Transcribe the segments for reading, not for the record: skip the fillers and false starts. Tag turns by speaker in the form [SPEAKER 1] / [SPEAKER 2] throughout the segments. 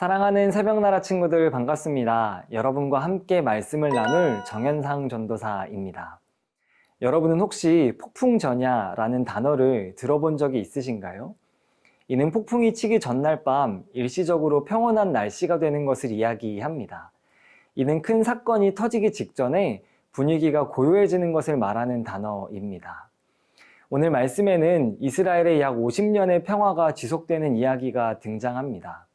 [SPEAKER 1] 사랑하는 새벽나라 친구들 반갑습니다. 여러분과 함께 말씀을 나눌 정현상 전도사입니다. 여러분은 혹시 폭풍전야라는 단어를 들어본 적이 있으신가요? 이는 폭풍이 치기 전날 밤 일시적으로 평온한 날씨가 되는 것을 이야기합니다. 이는 큰 사건이 터지기 직전에 분위기가 고요해지는 것을 말하는 단어입니다. 오늘 말씀에는 이스라엘의 약 50년의 평화가 지속되는 이야기가 등장합니다.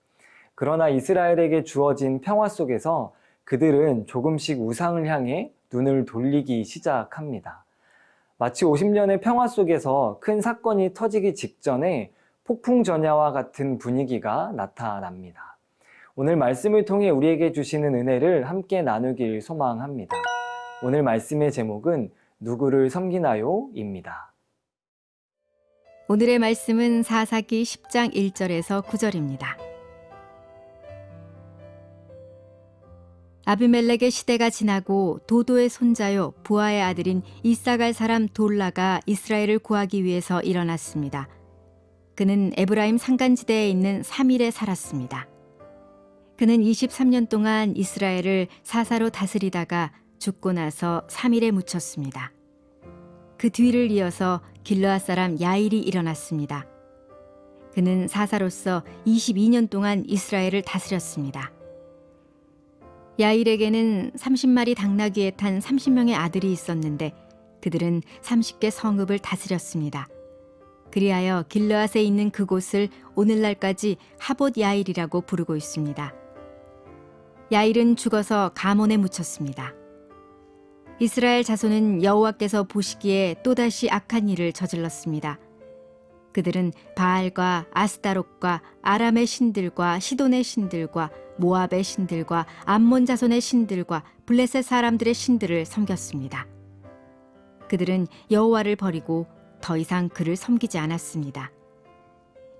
[SPEAKER 1] 그러나 이스라엘에게 주어진 평화 속에서 그들은 조금씩 우상을 향해 눈을 돌리기 시작합니다. 마치 50년의 평화 속에서 큰 사건이 터지기 직전에 폭풍전야와 같은 분위기가 나타납니다. 오늘 말씀을 통해 우리에게 주시는 은혜를 함께 나누길 소망합니다. 오늘 말씀의 제목은 누구를 섬기나요? 입니다.
[SPEAKER 2] 오늘의 말씀은 사사기 10장 1절에서 9절입니다. 아비멜렉의 시대가 지나고 도도의 손자요 부하의 아들인 이사갈 사람 돌라가 이스라엘을 구하기 위해서 일어났습니다. 그는 에브라임 산간지대에 있는 사밀에 살았습니다. 그는 23년 동안 이스라엘을 사사로 다스리다가 죽고 나서 사밀에 묻혔습니다. 그 뒤를 이어서 길르앗 사람 야일이 일어났습니다. 그는 사사로서 22년 동안 이스라엘을 다스렸습니다. 야일에게는 30마리 당나귀에 탄 30명의 아들이 있었는데 그들은 30개 성읍을 다스렸습니다. 그리하여 길르앗에 있는 그곳을 오늘날까지 하봇 야일이라고 부르고 있습니다. 야일은 죽어서 가몬에 묻혔습니다. 이스라엘 자손은 여호와께서 보시기에 또다시 악한 일을 저질렀습니다. 그들은 바알과 아스타롯과 아람의 신들과 시돈의 신들과 모압의 신들과 암몬 자손의 신들과 블레셋 사람들의 신들을 섬겼습니다. 그들은 여호와를 버리고 더 이상 그를 섬기지 않았습니다.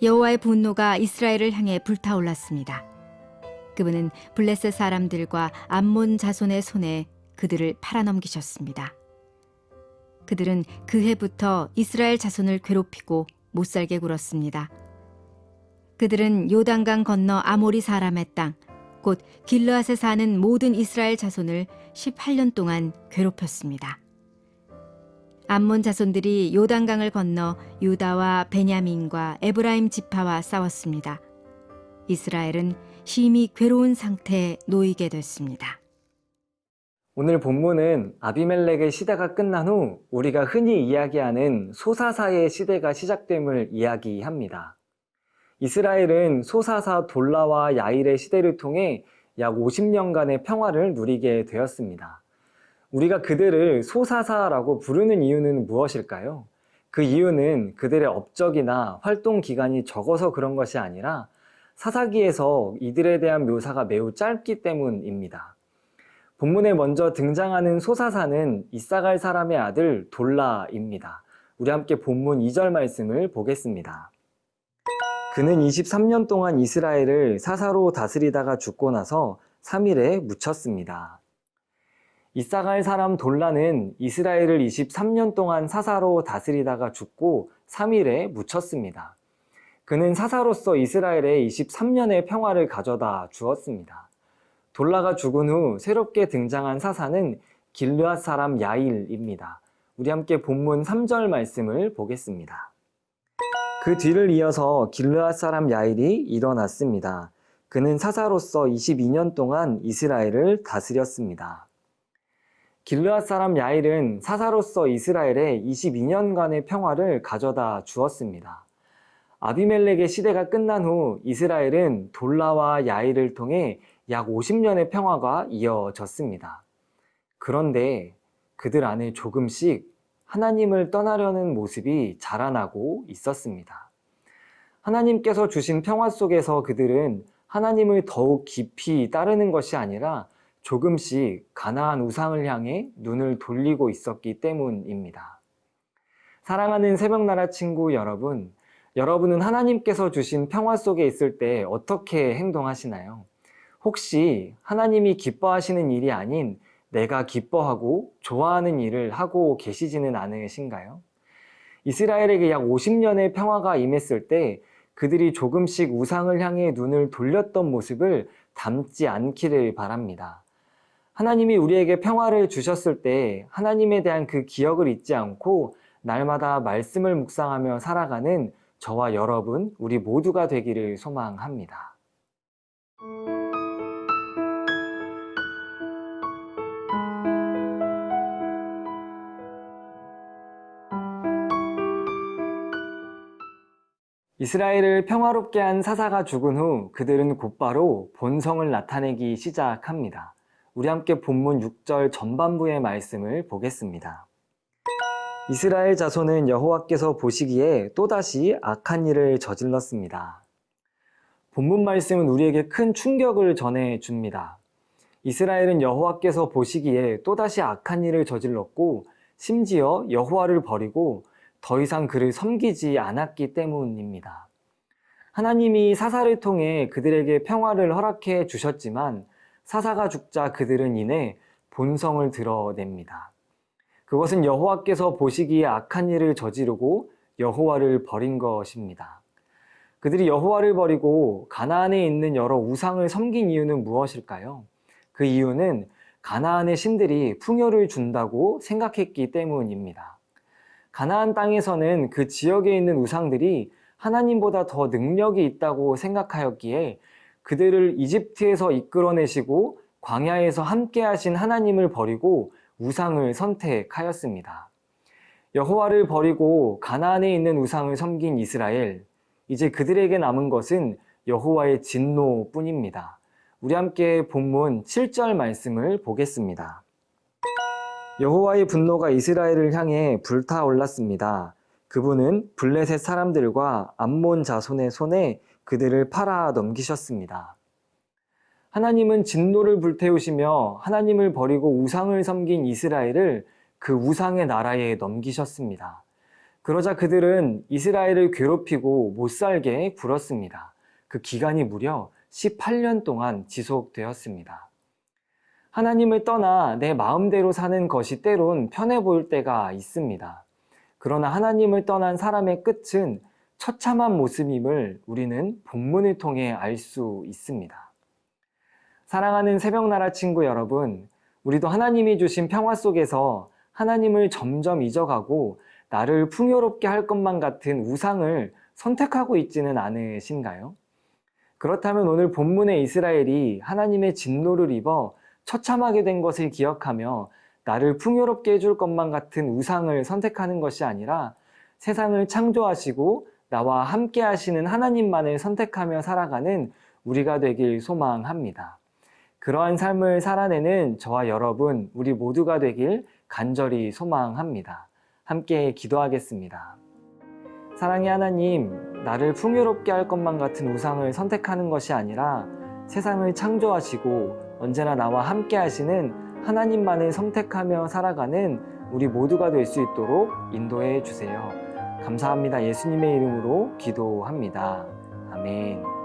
[SPEAKER 2] 여호와의 분노가 이스라엘을 향해 불타올랐습니다. 그분은 블레셋 사람들과 암몬 자손의 손에 그들을 팔아넘기셨습니다. 그들은 그 해부터 이스라엘 자손을 괴롭히고 못살게 굴었습니다. 그들은 요단강 건너 아모리 사람의 땅, 곧 길르앗에 사는 모든 이스라엘 자손을 18년 동안 괴롭혔습니다. 암몬 자손들이 요단강을 건너 유다와 베냐민과 에브라임 지파와 싸웠습니다. 이스라엘은 심히 괴로운 상태에 놓이게 됐습니다.
[SPEAKER 1] 오늘 본문은 아비멜렉의 시대가 끝난 후 우리가 흔히 이야기하는 소사사의 시대가 시작됨을 이야기합니다. 이스라엘은 소사사 돌라와 야일의 시대를 통해 약 50년간의 평화를 누리게 되었습니다. 우리가 그들을 소사사라고 부르는 이유는 무엇일까요? 그 이유는 그들의 업적이나 활동 기간이 적어서 그런 것이 아니라 사사기에서 이들에 대한 묘사가 매우 짧기 때문입니다. 본문에 먼저 등장하는 소사사는 이사갈 사람의 아들 돌라입니다. 우리 함께 본문 2절 말씀을 보겠습니다. 그는 23년 동안 이스라엘을 사사로 다스리다가 죽고 나서 3일에 묻혔습니다. 이사갈 사람 돌라는 이스라엘을 23년 동안 사사로 다스리다가 죽고 3일에 묻혔습니다. 그는 사사로서 이스라엘에 23년의 평화를 가져다 주었습니다. 돌라가 죽은 후 새롭게 등장한 사사는 길르앗 사람 야일입니다. 우리 함께 본문 3절 말씀을 보겠습니다. 그 뒤를 이어서 길르앗 사람 야일이 일어났습니다. 그는 사사로서 22년 동안 이스라엘을 다스렸습니다. 길르앗 사람 야일은 사사로서 이스라엘에 22년간의 평화를 가져다 주었습니다. 아비멜렉의 시대가 끝난 후 이스라엘은 돌라와 야일을 통해 약 50년의 평화가 이어졌습니다. 그런데 그들 안에 조금씩 하나님을 떠나려는 모습이 자라나고 있었습니다. 하나님께서 주신 평화 속에서 그들은 하나님을 더욱 깊이 따르는 것이 아니라 조금씩 가나안 우상을 향해 눈을 돌리고 있었기 때문입니다. 사랑하는 새벽나라 친구 여러분, 여러분은 하나님께서 주신 평화 속에 있을 때 어떻게 행동하시나요? 혹시 하나님이 기뻐하시는 일이 아닌 내가 기뻐하고 좋아하는 일을 하고 계시지는 않으신가요? 이스라엘에게 약 50년의 평화가 임했을 때 그들이 조금씩 우상을 향해 눈을 돌렸던 모습을 담지 않기를 바랍니다. 하나님이 우리에게 평화를 주셨을 때 하나님에 대한 그 기억을 잊지 않고 날마다 말씀을 묵상하며 살아가는 저와 여러분, 우리 모두가 되기를 소망합니다. 이스라엘을 평화롭게 한 사사가 죽은 후 그들은 곧바로 본성을 나타내기 시작합니다. 우리 함께 본문 6절 전반부의 말씀을 보겠습니다. 이스라엘 자손은 여호와께서 보시기에 또다시 악한 일을 저질렀습니다. 본문 말씀은 우리에게 큰 충격을 전해줍니다. 이스라엘은 여호와께서 보시기에 또다시 악한 일을 저질렀고 심지어 여호와를 버리고 더 이상 그를 섬기지 않았기 때문입니다. 하나님이 사사를 통해 그들에게 평화를 허락해 주셨지만 사사가 죽자 그들은 이내 본성을 드러냅니다. 그것은 여호와께서 보시기에 악한 일을 저지르고 여호와를 버린 것입니다. 그들이 여호와를 버리고 가나안에 있는 여러 우상을 섬긴 이유는 무엇일까요? 그 이유는 가나안의 신들이 풍요를 준다고 생각했기 때문입니다. 가나안 땅에서는 그 지역에 있는 우상들이 하나님보다 더 능력이 있다고 생각하였기에 그들을 이집트에서 이끌어내시고 광야에서 함께 하신 하나님을 버리고 우상을 선택하였습니다. 여호와를 버리고 가나안에 있는 우상을 섬긴 이스라엘, 이제 그들에게 남은 것은 여호와의 진노뿐입니다. 우리 함께 본문 7절 말씀을 보겠습니다. 여호와의 분노가 이스라엘을 향해 불타올랐습니다. 그분은 블레셋 사람들과 암몬 자손의 손에 그들을 팔아 넘기셨습니다. 하나님은 진노를 불태우시며 하나님을 버리고 우상을 섬긴 이스라엘을 그 우상의 나라에 넘기셨습니다. 그러자 그들은 이스라엘을 괴롭히고 못살게 굴었습니다. 그 기간이 무려 18년 동안 지속되었습니다. 하나님을 떠나 내 마음대로 사는 것이 때론 편해 보일 때가 있습니다. 그러나 하나님을 떠난 사람의 끝은 처참한 모습임을 우리는 본문을 통해 알 수 있습니다. 사랑하는 새벽나라 친구 여러분, 우리도 하나님이 주신 평화 속에서 하나님을 점점 잊어가고 나를 풍요롭게 할 것만 같은 우상을 선택하고 있지는 않으신가요? 그렇다면 오늘 본문의 이스라엘이 하나님의 진노를 입어 처참하게 된 것을 기억하며 나를 풍요롭게 해줄 것만 같은 우상을 선택하는 것이 아니라 세상을 창조하시고 나와 함께 하시는 하나님만을 선택하며 살아가는 우리가 되길 소망합니다. 그러한 삶을 살아내는 저와 여러분, 우리 모두가 되길 간절히 소망합니다. 함께 기도하겠습니다. 사랑의 하나님, 나를 풍요롭게 할 것만 같은 우상을 선택하는 것이 아니라 세상을 창조하시고 언제나 나와 함께 하시는 하나님만을 선택하며 살아가는 우리 모두가 될 수 있도록 인도해 주세요. 감사합니다. 예수님의 이름으로 기도합니다. 아멘.